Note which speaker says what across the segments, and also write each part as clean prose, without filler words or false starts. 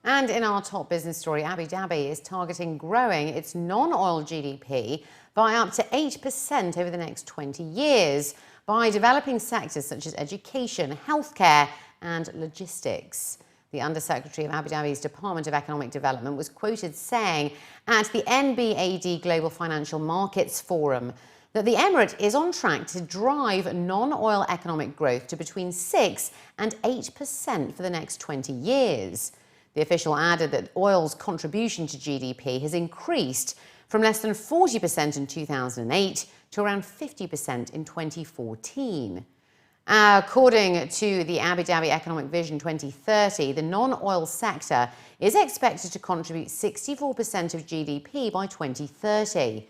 Speaker 1: And in our top business story, Abu Dhabi is targeting growing its non-oil GDP by up to 8% over the next 20 years by developing sectors such as education, healthcare and logistics. The Undersecretary of Abu Dhabi's Department of Economic Development was quoted saying at the NBD Global Financial Markets Forum that the Emirate is on track to drive non-oil economic growth to between 6 and 8% for the next 20 years. The official added that oil's contribution to GDP has increased from less than 40% in 2008 to around 50% in 2014. According to the Abu Dhabi Economic Vision 2030, the non-oil sector is expected to contribute 64% of GDP by 2030.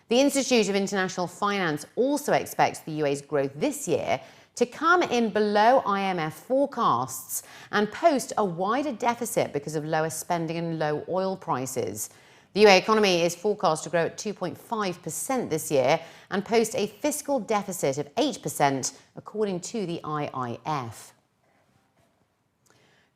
Speaker 1: The Institute of International Finance also expects the UAE's growth this year to come in below IMF forecasts and post a wider deficit because of lower spending and low oil prices. The UAE economy is forecast to grow at 2.5% this year and post a fiscal deficit of 8%, according to the IIF.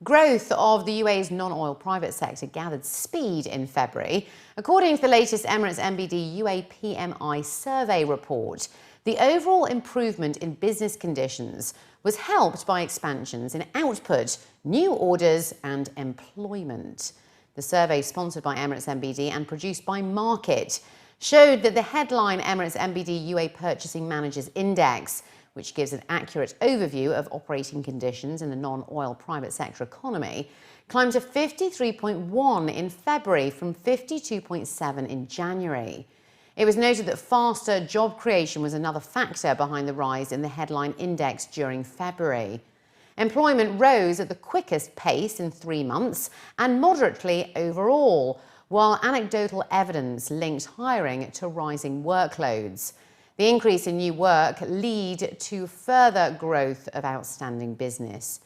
Speaker 1: Growth of the UAE's non-oil private sector gathered speed in February. According to the latest Emirates NBD UAE PMI survey report, the overall improvement in business conditions was helped by expansions in output, new orders and employment. The survey, sponsored by Emirates NBD and produced by Market, showed that the headline Emirates NBD UAE Purchasing Managers Index, which gives an accurate overview of operating conditions in the non-oil private sector economy, climbed to 53.1 in February from 52.7 in January. It was noted that faster job creation was another factor behind the rise in the headline index during February. Employment rose at the quickest pace in 3 months and moderately overall, while anecdotal evidence linked hiring to rising workloads. The increase in new work led to further growth of outstanding business.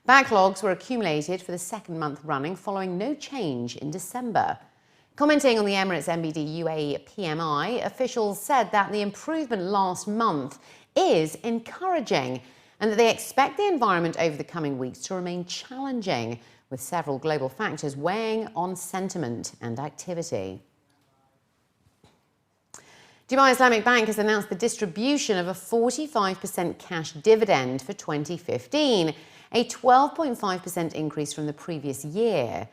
Speaker 1: Backlogs were accumulated for the second month running following no change in December. Commenting on the Emirates NBD UAE PMI, officials said that the improvement last month is encouraging and that they expect the environment over the coming weeks to remain challenging, with several global factors weighing on sentiment and activity. Dubai Islamic Bank has announced the distribution of a 45% cash dividend for 2015, a 12.5% increase from the previous year.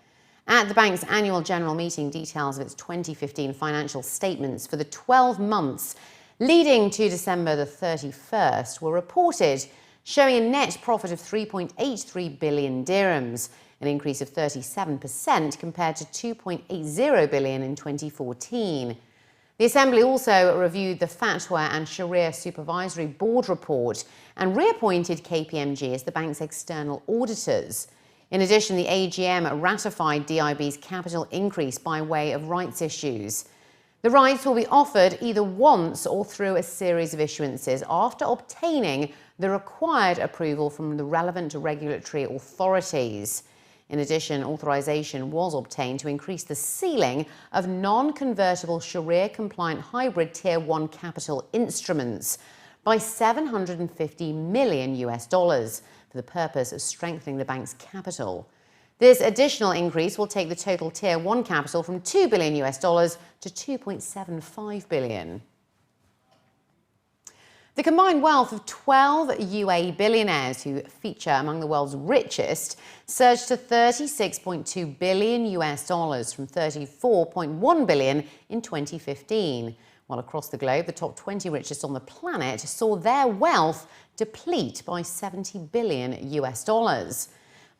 Speaker 1: At the bank's annual general meeting, details of its 2015 financial statements for the 12 months leading to December the 31st were reported, showing a net profit of 3.83 billion dirhams, an increase of 37% compared to 2.80 billion in 2014. The Assembly also reviewed the Fatwa and Sharia Supervisory Board report and reappointed KPMG as the bank's external auditors. In addition, the AGM ratified DIB's capital increase by way of rights issues. The rights will be offered either once or through a series of issuances after obtaining the required approval from the relevant regulatory authorities. In addition, authorization was obtained to increase the ceiling of non-convertible Sharia-compliant hybrid Tier 1 capital instruments by $750 million for the purpose of strengthening the bank's capital. This additional increase will take the total Tier 1 capital from $2 billion to $2.75 billion. The combined wealth of 12 UAE billionaires, who feature among the world's richest, surged to $36.2 billion from $34.1 billion in 2015. While across the globe, the top 20 richest on the planet saw their wealth deplete by $70 billion.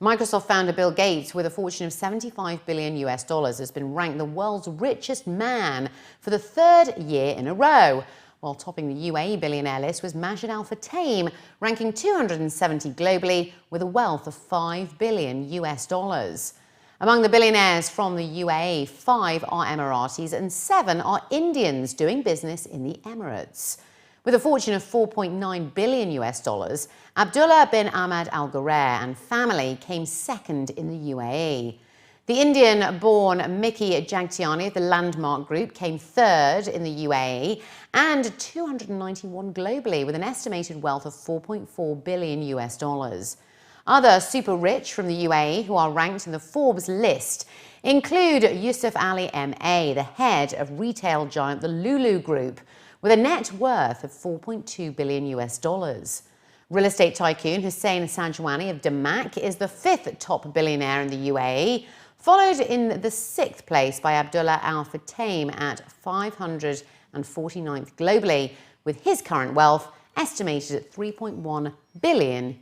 Speaker 1: Microsoft founder Bill Gates, with a fortune of $75 billion, has been ranked the world's richest man for the third year in a row. While topping the UAE billionaire list was Majid Al Futtaim, ranking 270 globally with a wealth of $5 billion. Among the billionaires from the UAE, 5 are Emiratis and 7 are Indians doing business in the Emirates. With a fortune of $4.9 billion, Abdullah bin Ahmad Al Ghurair and family came second in the UAE. The Indian-born Mickey Jagtiani of the Landmark Group came third in the UAE and 291 globally, with an estimated wealth of $4.4 billion. Other super rich from the UAE who are ranked in the Forbes list include Yusuf Ali MA, the head of retail giant the Lulu Group, with a net worth of $4.2 billion. Real estate tycoon Hussein Sajwani of Damac is the 5th top billionaire in the UAE, followed in the 6th place by Abdullah Al Futtaim at 549th globally, with his current wealth estimated at $3.1 billion.